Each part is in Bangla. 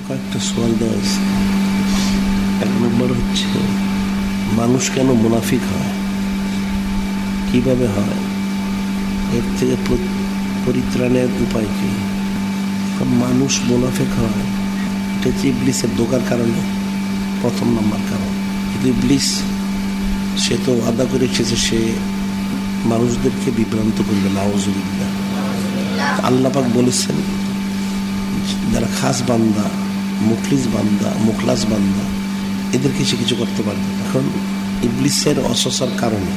কয়েকটা সওয়াল দেওয়া হয়েছে। এক নম্বর হচ্ছে, মানুষ কেন মুনাফিক হয়, কিভাবে হয়, এর থেকে পরিত্রাণের উপায় কি? মানুষ মুনাফিক হয়, এটা হচ্ছে ইবলিসের ধোঁকার কারণে প্রথম নম্বর কারণ। কিন্তু ইবলিস সে তো ওয়াদা করে এসেছে সে মানুষদেরকে বিভ্রান্ত করবে, নাউজুবিল্লাহ। আল্লাহ পাক বলেছেন যারা খাস বান্দা, মুখলিস বান্দা, মুখলাস বান্দা, এদেরকে সে কিছু করতে পারবে। এখন ইবলিসের অসসার কারণে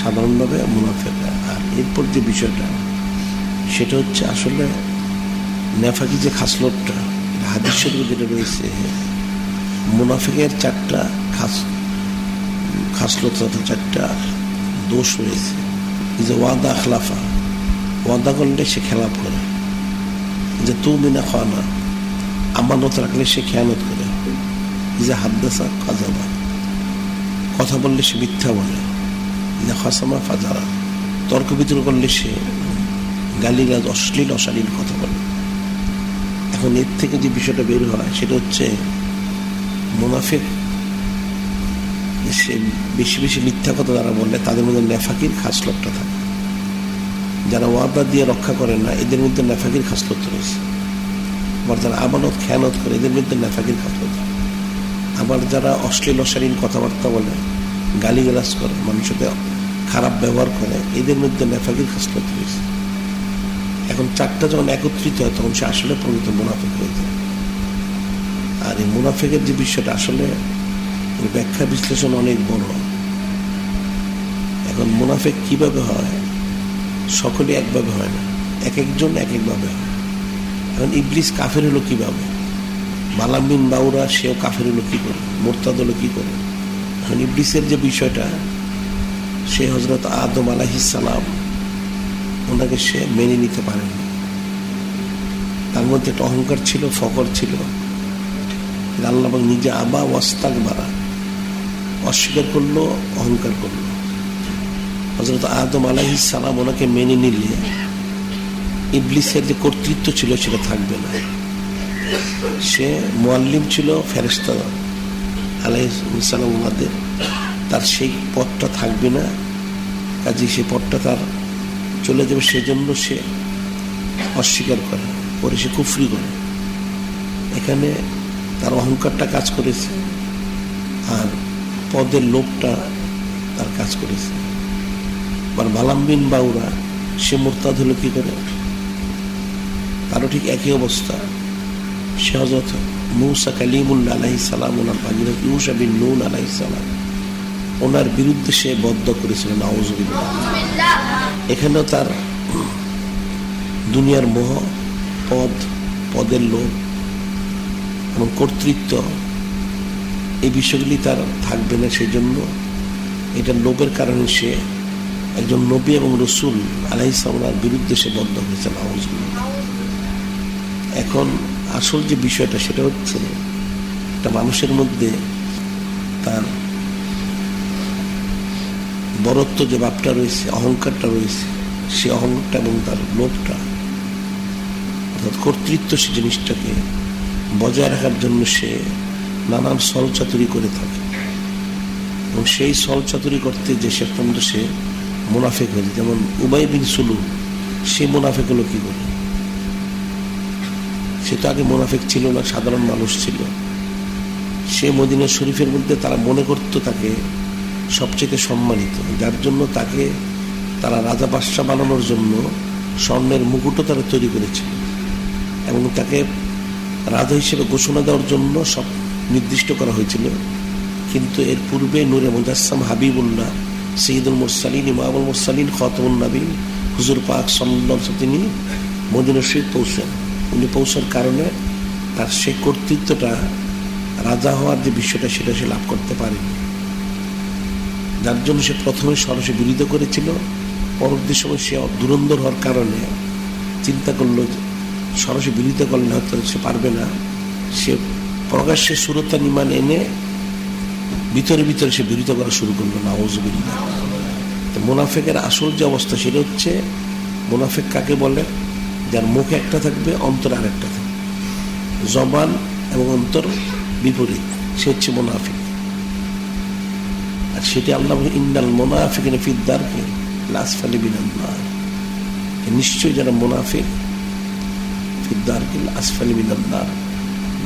সাধারণভাবে মুনাফিক। আর এরপর যে বিষয়টা সেটা হচ্ছে আসলে নেফাকি যে খাসলতটা, হাদিস শরীফে যেটা রয়েছে, মুনাফিকের চারটা খাসলত, চারটা দোষ রয়েছে। যে ওয়াদা খলাফা, ওয়াদা করলে সে খেলাপ করে, যে তু মিনা খানা, আমানত রাখলে সে খেয়ানত করে, যে হাদ্দাসা কাযাবা, কথা বললে সে মিথ্যা বলে, যে খাসামা ফাজারা, তর্ক বিতর্ক করলে সে গালিগালাজ, অশ্লীল অশালীন কথা বলে। এখন এর থেকে যে বিষয়টা বের হয় সেটা হচ্ছে মুনাফিক সে বেশি বেশি মিথ্যা কথা যারা বললে তাদের মধ্যে নেফাকির খাসলতটা থাকে। যারা ওয়াদা দিয়ে রক্ষা করে না এদের মধ্যে নেফাকির খাসলত রয়েছে। আবার যারা আমানত খেয়ানত করে এদের মধ্যে নেফাকির খাসলত। আবার যারা অশ্লীল অশালীন কথাবার্তা বলে, গালিগালাজ করে, মানুষের খারাপ ব্যবহার করে, এদের মধ্যে নেফাকির খাসলত রয়েছে। এখন চারটা যখন একত্রিত হয় তখন সে আসলে প্রকৃত মুনাফিক হয়ে যায়। আর এই মুনাফিকের যে বিষয়টা আসলে ব্যাখ্যা বিশ্লেষণ অনেক বড়। এখন মুনাফিক কিভাবে হয়, সকলে একভাবে হয় না, এক একজন এক একভাবে হয়। এখন ইবলিস কাফের হলো কিভাবে, বালাম বিন বাউরা সেও কাফের হলো কি করে, মুরতাদ হলো কি করে? এখন ইবলিসের যে বিষয়টা, সে হযরত আদম আলাইহিস সালাম ওনাকে সে মেনে নিতে পারেনি। তার মধ্যে একটা অহংকার ছিল, ফকর ছিল। আল্লাহ নিজে আবা ওয়াস্তাকবারা, অস্বীকার করলো, অহংকার করলো। হযরত আদম আলাইহিস সালাম ওনাকে মেনে নিলে ইবলিসের যে কর্তৃত্ব ছিল সেটা থাকবে না। সে মুআল্লিম ছিল ফেরেশতা আলাইহিস সালাম ওনাদের, তার সেই পথটা থাকবে না। কাজে সেই পথটা তার চলে যাবে, সেজন্য সে অস্বীকার করে, পরে সে কুফরি করে। এখানে তার অহংকারটা কাজ করেছে, আর পদের লোভটা তার কাজ করেছে। আবার বালাম বিন বাউরা সে মুরতাদ হলো কি করে, তারও ঠিক একই অবস্থা। সে হযরত মূসা কালিমুল্লাহ আলাইহিস সালাম, ওনার ভাগিনা ইউশা বিন নুন আলাইহিস সালাম, ওনার বিরুদ্ধে সে বদ্ধ করেছিল, নাউযুবিল্লাহ। এখানেও তার দুনিয়ার মোহ, পদের লোভ এবং কর্তৃত্ব, এই বিষয়গুলি তার থাকবে না। সেই জন্য এটা লোভের কারণে সে একজন নবী এবং রসুল আলাইহিস সালামের বিরুদ্ধে সে বদ্ধ হয়েছে, নাউযুবিল্লাহ। এখন আসল যে বিষয়টা সেটা হচ্ছে একটা মানুষের মধ্যে তার বরত্ব যে ভাবটা রয়েছে, অহংকারটা রয়েছে, সে অহংকারটা এবং তার লোভটা, অর্থাৎ কর্তৃত্ব, সে জিনিসটাকে বজায় রাখার জন্য সে নানান ছলচাতুরি করে থাকে। এবং সেই ছলচাতুরি করতে যে শেষ পর্যন্ত সে মুনাফিক হয়েছে। যেমন উবাই বিন সুলুল, সে মুনাফিক হলো কি করে? সে তো আগে মুনাফিক ছিল না, সাধারণ মানুষ ছিল। সে মদিনা শরীফের মধ্যে তারা মনে করত তাকে সবচেয়ে সম্মানিত, যার জন্য তাকে তারা রাজা বাদশা বানানোর জন্য স্বর্ণের মুকুটও তারা তৈরি করেছিল এবং তাকে রাজা হিসেবে ঘোষণা দেওয়ার জন্য সব নির্দিষ্ট করা হয়েছিল। কিন্তু এর পূর্বে নূরে মুজাসসাম হাবিবুল্লাহ সৈয়দুল মুরসালিন, ইমামুল মুরসালিন, খাতামুন নবীন হুজুর পাক সাল্লাল্লাহু আলাইহি ওয়াসাল্লাম তিনি মদিনা শরীফ পৌঁছান। উনি পৌঁছার কারণে তার সেই কর্তৃত্বটা, রাজা হওয়ার যে বিষয়টা, সেটা সে লাভ করতে পারেনি। যার জন্য সে প্রথমে সরাসরি বিরোধিতা করেছিল। পরবর্তী সময় সে দুরন্ধর হওয়ার কারণে চিন্তা করলো সরাসরি বিরোধিতা করলে হয়তো সে পারবে না। সে প্রকাশ্যে সুরতান ইমান এনে ভিতরে ভিতরে সে বিরোধিতা করা শুরু করলো, নাউযুবিল্লাহ। তো মুনাফিকের আসল যে অবস্থা সেটা হচ্ছে, মুনাফিক কাকে বলে? যার মুখে একটা থাকবে, অন্তরে আরেকটা থাকবে। জবান এবং অন্তর বিপরীত, সে হচ্ছে মুনাফিক। আর সেটি আল্লাহ ইন্নাল মুনাফিকিনা ফি দারকিল আসফালি মিনান নার, নিশ্চয়ই যারা মুনাফিক ফি দারকিল আসফালি মিনান নার,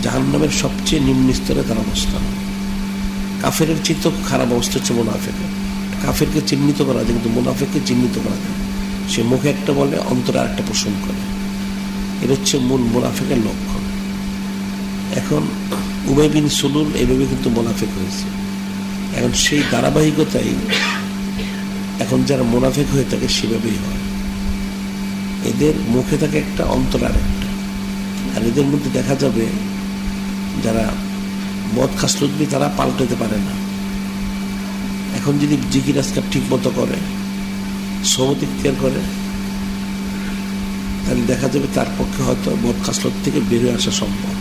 জাহান্নামের সবচেয়ে নিম্ন স্তরে তার অবস্থান। কাফেরের চেয়ে খারাপ অবস্থা হচ্ছে মুনাফিকের। কাফেরকে চিহ্নিত করা যায়, কিন্তু মুনাফিককে চিহ্নিত করা যায়। সে মুখে একটা বলে, অন্তরে আরেকটা পোষণ করে। এটা হচ্ছে মূল মুনাফিকের লক্ষণ। এখন উবাই বিন সুলুল এইভাবে কিন্তু মুনাফিক হয়েছে। এখন সেই ধারাবাহিকতাই এখন যারা মুনাফিক হয়ে থাকে সেভাবেই হয়। এদের মুখে থাকে একটা, অন্তরে আরেকটা। আর এদের মধ্যে দেখা যাবে যারা মদ খাসলুদ্দি, তারা পাল্টাতে পারে না। এখন যদি জিকির আজকার ঠিক মতো করে, সহমত ইখতিয়ার করে, তাহলে দেখা যাবে তার পক্ষে হয়তো মদ খাসলত থেকে বের হয়ে আসা সম্ভব।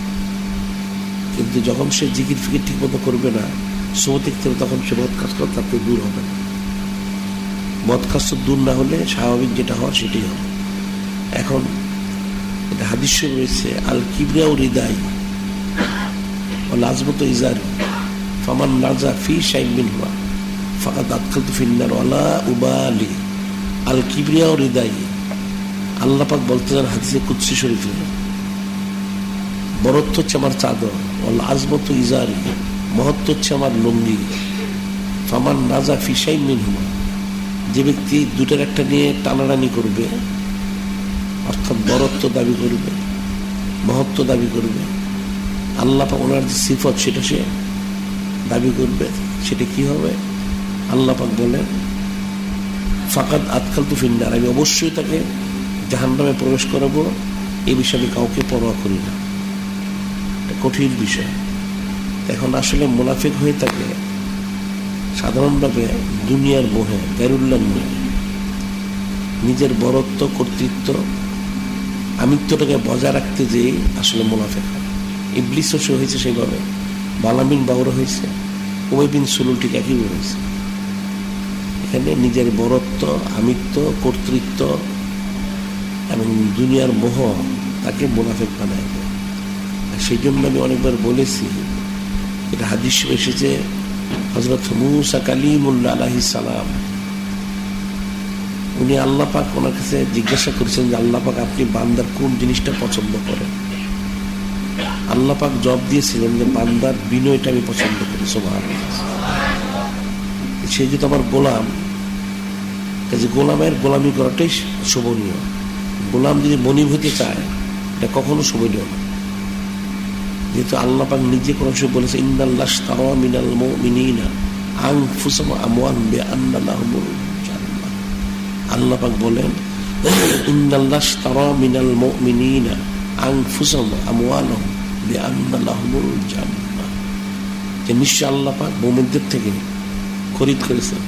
কিন্তু যখন সে জিকির ফিকির ঠিক মতো করবে না, সহমত ইখতিয়ার, তখন সে মদ খাসলত তার থেকে দূর হবে না। মদ খাসলত দূর না হলে স্বাভাবিক যেটা হওয়ার সেটাই হবে। এখন এটা হাদিস রয়েছে, আল কিবরিয়া ও হৃদয় ও লাজমত ইজারি ফামান নাজা ফি শাইইন মিনহুমা ফাকাদ আদখালতু ফিন নার ওয়ালা উবালি। আল কিবরিয়া ও হৃদয়, আল্লাহ পাক বলতে চান হাদিসে কুদসি শরীফে, বরত্ব হচ্ছে আমার চাদর, ওয়াল আজমত ইজারি, মহত্ব হচ্ছে আমার লুঙ্গি। ফামান নাজা ফি শাইইন মিনহুমা, যে ব্যক্তি দুটার একটা নিয়ে টানাটানি করবে, অর্থাৎ বরত্ব দাবি করবে, মহত্ব দাবি করবে, আল্লাহ পাক ওনার যে সিফত সেটা সে দাবি করবে, সেটা কি হবে? আল্লাহ পাক বলেন ফাকাদ আদখালতু ফিন নার, আমি অবশ্যই তাকে জাহান্নামে প্রবেশ করাবো। এই বিষয়ে আমি কাউকে পরোয়া করি না। এটা কঠিন বিষয়। এখন আসলে মুনাফিক হয়ে থাকে সাধারণভাবে দুনিয়ার মোহে, গায়রুল্লাহ মোহে, নিজের বরত্ব, কর্তৃত্ব, আমিত্বটাকে বজায় রাখতে যেয়ে আসলে মুনাফিক হয়। ইবলিসও সে হয়েছে সেইভাবে, বালাম বিন বাউরা হয়েছে, উবাই বিন সুলুল ঠিক একইভাবে হয়েছে। এখানে নিজের বরত্ব, আমিত্ব, কর্তৃত্ব এবং দুনিয়ার মোহ তাকে মুনাফিক বানায়। সেই জন্য আমি অনেকবার বলেছি, এটা হাদিস এসেছে, হযরত মূসা কালিমুল্লাহ আলাইহিস সালাম, উনি আল্লাহ পাক ওনার কাছে জিজ্ঞাসা করেছেন যে আল্লাহ পাক আপনি বান্দার কোন জিনিসটা পছন্দ করেন? আল্লাহ পাক জবাব দিয়েছিলেন যে বান্দার বিনয়টা আমি পছন্দ করি। সুবহানাল্লাহ। সে যেহেতু আমার গোলাম, কাজে গোলামের গোলামি করাটাই শোভনীয়। গোলাম যদি মনিব হতে চায়, এটা কখনো শোভনীয় না। যেহেতু আল্লাহ পাক নিজে কোন সময় বলেছে ইন্নাল্লাহ ইশতারা মিনাল মুমিনিনা আনফুসাহুম ওয়া আমওয়ালাহুম বিআন্না লাহুমুল জান্নাহ। আল্লাহ পাক বলেন ইন্নাল্লাহ ইশতারা মিনাল মুমিনিনা আনফুসাহুম ওয়া আমওয়ালাহুম বিআন্না লাহুমুল জান্নাহ, যে নিশ্চয় আল্লাহ পাক মুমিনদের থেকে খরিদ করেছেন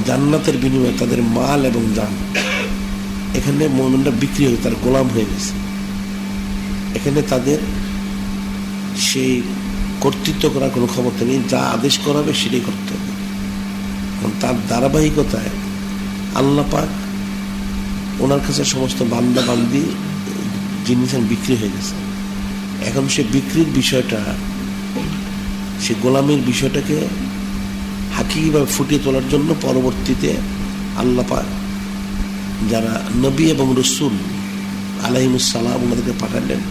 জান্নাতের বিনিময়ে তাদের মাল এবং জান। এখানে মুমিনরা বিক্রি হয়ে তার গোলাম হয়ে গেছে। এখানে তাদের সেই কর্তৃত্ব করার কোনো ক্ষমতা নেই, যা আদেশ করাবে সেটাই করতে হবে। তার ধারাবাহিকতায় আল্লাহ পাক ওনার কাছে সমস্ত বান্দা বান্দি জিনিস বিক্রি হয়ে গেছে। এখন সে বিক্রির বিষয়টা, সে গোলামের বিষয়টাকে হাকিভাবে ফুটিয়ে তোলার জন্য পরবর্তীতে আল্লাহ পাক যারা নবী এবং রসুল আলাইহিমুস সালাম ওনাদেরকে পাঠালেন,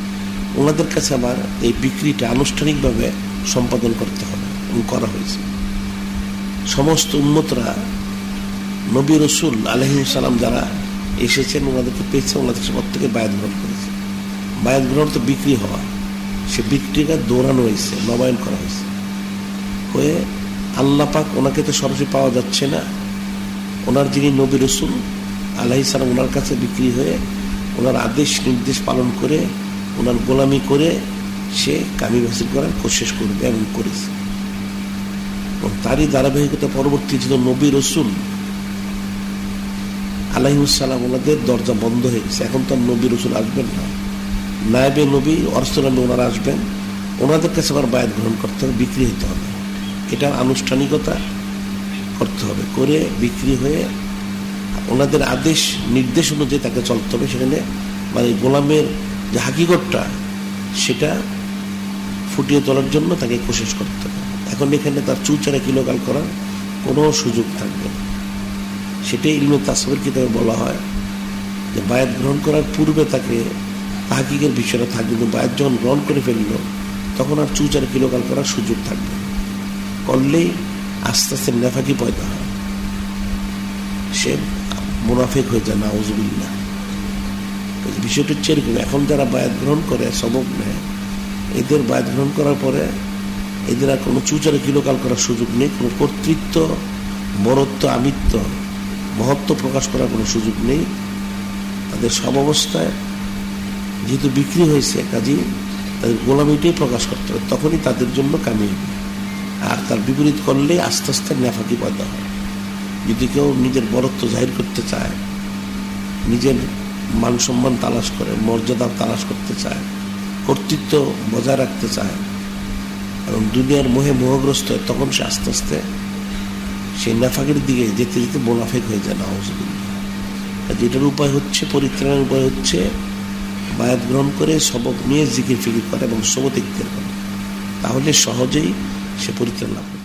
ওনাদের কাছে আবার এই বিক্রিটা আনুষ্ঠানিকভাবে সম্পাদন করতে হবে এবং করা হয়েছে। সমস্ত উম্মতরা নবী রসুল আলাইহিমুস সালাম যারা এসেছেন, ওনাদেরকে পেয়েছে, ওনাদের প্রত্যেকে বায়াত গ্রহণ করেছে। বায়াত গ্রহণ তো বিক্রি হওয়া, সে বিক্রিটা দৌড়ানো হয়েছে, নবায়ন করা হয়েছে। হয়ে আল্লাহ পাক ওনাকে তো সরাসরি পাওয়া যাচ্ছে না, ওনার যিনি নবী রসুল আলাইহিস সালাম ওনার কাছে বিক্রি হয়ে ওনার আদেশ নির্দেশ পালন করে ওনার গোলামি করে সে কামিল হাসিল করার কোশিশ করবে এবং করেছে। এবং তারই ধারাবাহিকতা পরবর্তী ছিল নবী রসুল আলাইহিস সালাম, ওনাদের দরজা বন্ধ হয়ে গেছে। এখন তো নবী রসুল আসবেন না, নায়েবে নবী অরসুলামে ওনারা আসবেন, ওনাদের কাছে আবার বায়াত গ্রহণ করতে হবে, বিক্রি হতে হবে। এটা আনুষ্ঠানিকতা করতে হবে, করে বিক্রি হয়ে ওনাদের আদেশ নির্দেশ অনুযায়ী তাকে চলতে হবে। সেখানে মানে গোলামের যে হাকিকতটা সেটা ফুটিয়ে তোলার জন্য তাকে কোশিশ করতে হবে। এখন এখানে তার চুচারা কিলোকাল করার কোনো সুযোগ থাকবে না। সেটাই ইলমে তাসবির কিতাবে বলা হয় যে বায়াত গ্রহণ করার পূর্বে তাকে তাহকিকের বিষয়টা থাকবে, কিন্তু বায়াত যখন গ্রহণ করে ফেললো তখন আর চুচারা কিলোকাল করার সুযোগ থাকবে না। করলেই আস্তে আস্তে নেফাকি পয়দা হয়, সে মুনাফিক হয়ে যায়, নাউজুবিল্লাহ। বিষয়টা হচ্ছে এরকম, এখন যারা বায়াত গ্রহণ করে সবক নেয়, এদের বায়াত গ্রহণ করার পরে এদের আর কোনো চুচারে কিলোকাল করার সুযোগ নেই, কোনো কর্তৃত্ব, বরত্ব, আমিত্ব, মহত্ব প্রকাশ করার কোনো সুযোগ নেই। তাদের সব অবস্থায় যেহেতু বিক্রি হয়েছে, কাজেই তাদের গোলামিটাই প্রকাশ করতে হবে, তখনই তাদের জন্য কামিয়াবি। আর তার বিপরীত করলে আস্তে আস্তে নেফাকি পয়দা হয়। যদি কেউ নিজের বরত্ব জাহির করতে চায়, নিজের মান সম্মান তালাশ করে, মর্যাদা তালাশ করতে চায়, কর্তৃত্ব বজায় রাখতে চায় এবং দুনিয়ার মোহে মোহগ্রস্ত হয়, তখন সে আস্তে আস্তে সেই নেফাকের দিকে যেতে যেতে মোনাফেক হয়ে যায়, নাউজুবিল্লাহ। যেটার উপায় হচ্ছে, পরিত্রাণের উপায় হচ্ছে বায়াত গ্রহণ করে সবক নিয়ে জিকির ফিকির করে এবং সবত ইখতিয়ার করে, তাহলে সহজেই সে পরিত্রাণ লাভ করে।